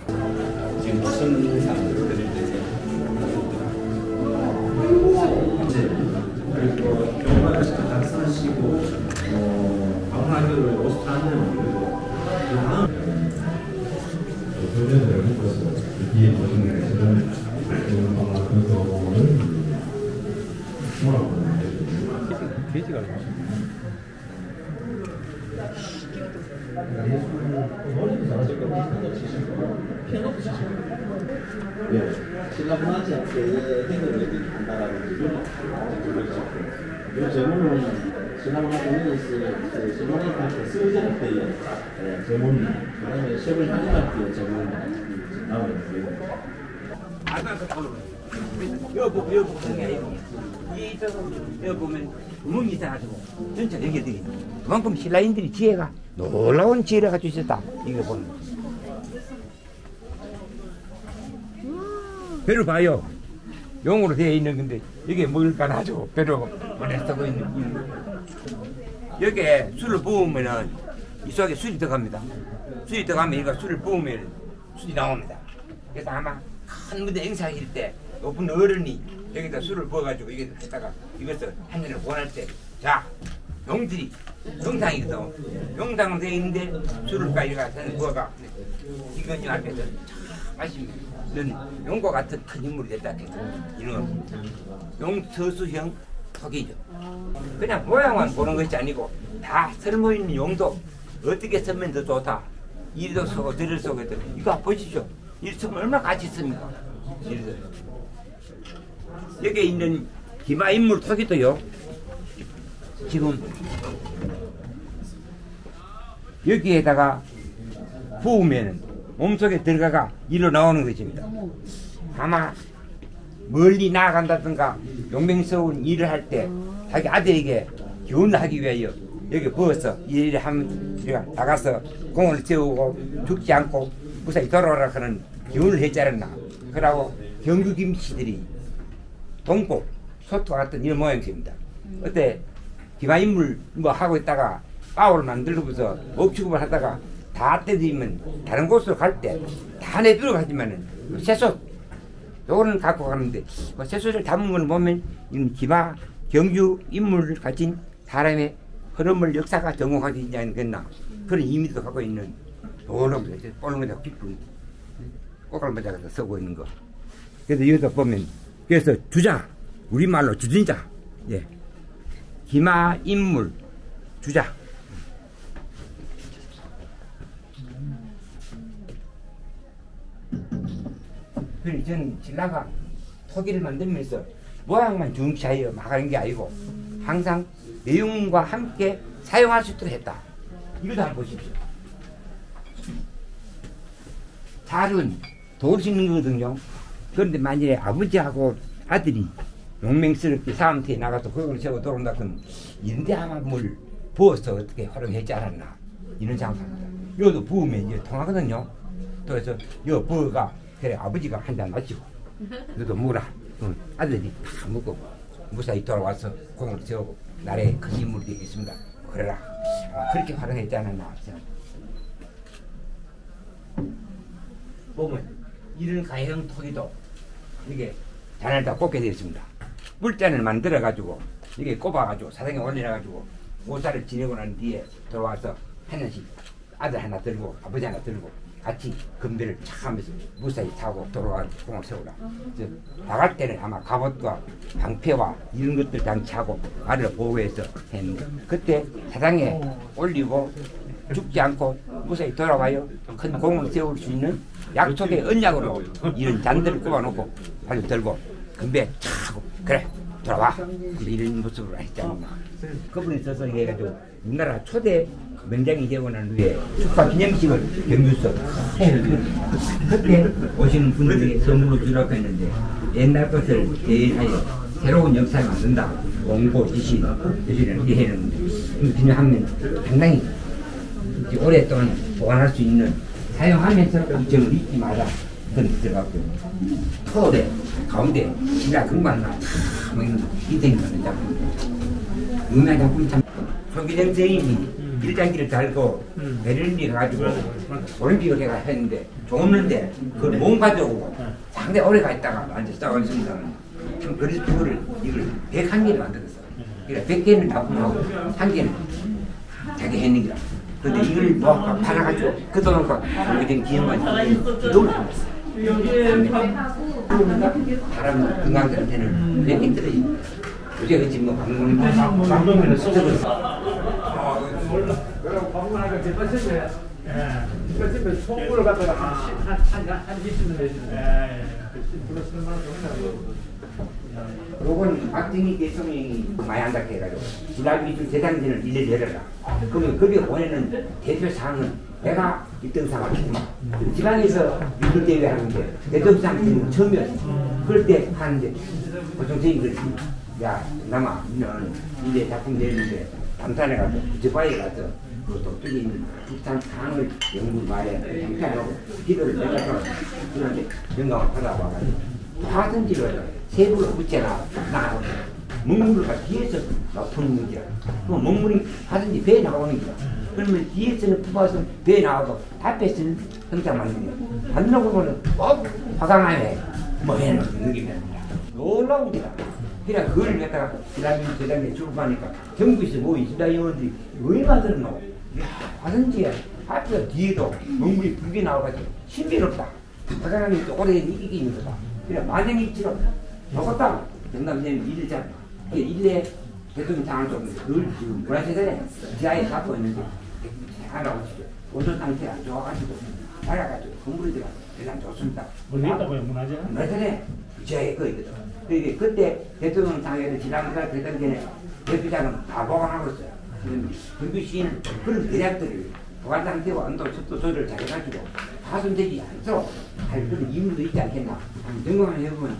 지금 무슨 행사를 드릴 텐데 그리고 교과에서 작성하시고 방문하기로 오스트라리아는 그리고 교련을 묶어서 뒤에 보시는 것처럼 그거를 뭐라고 하는데 돼지가 머리도 잘하실 거 피아노도 치실 거 피아노도 치실 거 예, 신라문화재학교의 행을 여기 한다라고 이 제목은 신라문화재학교에서 신라문화재학교 서울대학교의 제목이 그 다음에 세불한인학교의 제목이 나와요. 여기 보면 구멍이 있어가지고 전체 연결들이 그만큼 신라인들이 지혜가 놀라운 지혜를 가지고 있었다. 이거 보면 배를 봐요. 용으로 되어 있는 건데 이게 뭘까 나죠. 배로 머리에 쓰고 있는 여기에 술을 부으면은 이 속에 술이 들어갑니다. 술이 들어가면 이거 술을 부으면 술이 나옵니다. 그래서 아마 큰 무대 행사일 때 높은 어른이 여기다 술을 부어가지고 이게 했다가 이것을 한 잔을 원할 때 자 용들이 용상이거든. 용상은 되어 있는데 술을 가지고 부어가 이건 이 앞에서 마시면 용과 같은 큰 인물이 됐다 했거든. 이런 용서수형 토기죠. 그냥 모양만 보는 것이 아니고 다 설모있는 용도 어떻게 쓰면 더 좋다. 이리도 쓰고 저리도 쓰고 했더니 이거 보십시오. 이리 쓰면 얼마나 가치 있습니까? 여기에 있는 기마 인물 토기도요. 지금 여기에다가 부으면 몸속에 들어가가 일로 나오는 것입니다. 아마 멀리 나아간다든가 용맹스러운 일을 할 때 자기 아들에게 교훈을 하기 위하여 여기 부어서 일을 하면 나가서 공을 세우고 죽지 않고 무사히 돌아오라 하는 교훈을 했지 않았나. 그러고 경주 김씨들이 동포, 소토 같은 이런 모양새입니다. 어때 기마인물 뭐 하고 있다가 빠오를 만들고서 업축을 하다가 다 때리면 다른 곳으로 갈 때 다 내비로 가지만은 새솥 요거는 갖고 가는데 새솥을 담은 걸 보면 이는 기마 경주 인물을 가진 사람의 흐름을 역사가 전공하지 않겠나 그런 의미도 갖고 있는 요런 볼모자 깊은 꼬갈모자가 쓰고 있는 거. 그래서 여기서 보면 그래서 주자 우리말로 주진자 예 기마 인물 주자. 그래서 저는 신라가 토기를 만들면서 모양만 중시하여 막 하는 게 아니고 항상 내용과 함께 사용할 수 있도록 했다. 이것도 한번 보십시오. 잘은 돌 씻는 거거든요. 그런데 만약에 아버지하고 아들이 용맹스럽게 싸움터에 나가서 그걸 세우고 돌아온다 그러면 이런데 아마 뭘 부어서 어떻게 활용하지 않았나 이런 생각합니다. 이것도 부으면 이제 통하거든요. 그래서 이 부어가 그래 아버지가 한 잔 마시고 너도 먹어라. 아들이 다 먹고 무사히 돌아와서 공을 세우고 나라의 큰 인물이 되겠습니다. 그래라. 그렇게 활용했지 않았나. 보면 이런 가형 토기도 이게 잔을 다 꽂게 되어 있습니다. 물잔을 만들어 가지고 이게 꼽아 가지고 사당에 올려 가지고 오사를 지내고 난 뒤에 돌아와서 하나씩 아들 하나 들고 아버지 하나 들고 같이 금배를 착 하면서 무사히 타고 돌아가는 공을 세우라. 나갈 때는 아마 갑옷과 방패와 이런 것들 장치하고 아래를 보호해서 했는데 그때 사당에 올리고 죽지 않고 무사히 돌아와요. 큰 공을 세울 수 있는 약속의 언약으로 이런 잔들을 꼽아놓고 아주 들고 금배 차고 그래 돌아와 이런 모습으로 했지 않나. 그분이 있어서 해가지고 우리나라 초대 명장이 되고 난 후에 축하 기념식을 경주서 해요. 그때 오시는 분들에게 선물로 주라고 했는데 옛날 것을 대하여 새로운 역사를 만든다. 원고 지시 여시는 이렇게 해놓는데 기념하면 상당히 오랫동안 보관할 수 있는 사용하면서 일정을 잊지 마라. 그런 게 들어갔고 토대 가운데 신라 금관나 참 이등이 많은 작품 유명한 작품이 참 손기정 선생님이 일장기를 달고 베를린에 가가지고 올림픽을 해가 했는데 좋았는데 그걸 못 가져오고 상당히 오래 가 있다가 완전 싸웠습니다. 참 그래서 그거를 이걸 101개를 만들었어. 그러니까 100개는 납품하고 1개는 자기 했는 기라. 근데 이걸 뭐 팔아가지고 그동안과 오래된 기념관이 너무 좋았어. 사람 건강들한테는 몇 개 들어지. 요새 그치 뭐 방송에는 써버렸어. 그럼 방문하니까 대파집에 대파집에 송구를 갖다가 한 20년 내주는 요건 박정희 대통령이 많이 한다고 해가지고 지나기 재단지는 1년 열어라. 그러면 거기에 보내는 대표 사항은 내가 1등상을 주마. 지방에서 유불대회 하는데 대통령상 처음이었어. 그럴 때 하는데 보통 선생님들이 야 남아 너는 이제 작품 내는데 담산에 가서 부처바위에 가서 그 독특이 있는 북한 상을 연구 말에 담산하고 기도를 내가서 그런데 영감을 받아와가지고 화든지를 세부를 붙여라 나가고 먹물을 뒤에서 푸는 거지라. 그 먹물이 하든지 배에 나오는 거야. 그러면 뒤에서는 뽑아서 배에 나와서 앞에서는 형상 만드는 거야. 만들고 보면 화강암에 뭐 해는 느낌이야. 놀라운 거다. 그냥 그걸 갖다가 지난주 재단에 출범하니까 전국에서 뭐 이수다 의원들이 얼마나 들었노? 이야 화든지에 앞에서 뒤에도 먹물이 붉게 나와가지고 신비롭다. 화강암이 또 오래 이기게 있는 거다. 그냥 만행일치로 적었다. 정남선생님 일을 잘 일에 대통령 장을 좀 늘 지금 문화재단에 지하에 갖고 있는데 하라고 하시죠. 온도 상태가 안 좋아가지고 달아가지고 건물이 들어가 대단 좋습니다. 어디 있다고요 문화재? 문화재단에 지하에 거 있거든. 그때 대통령 장에서 지난달 대선 전에 대표장은 다 보관하고 있어요. 경주시는 그런 대략들을 보관 상태와 온도 습도 조절을 잘해가지고 파손되지 않도록 할 그런 이유도 있지 않겠나. 점검을 해보면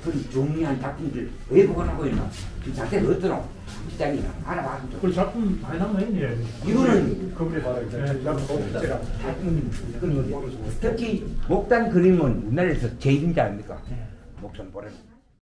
그런 중요한 작품들 왜 보관하고 있나? 지금 상태가 어떠노? 기자님 알아봐서 좀. 그 작품 많이 남아있네요. 이거는 특히 목단 그림은 우리나라에서 제일인 줄 아닙니까? 목단 보라는.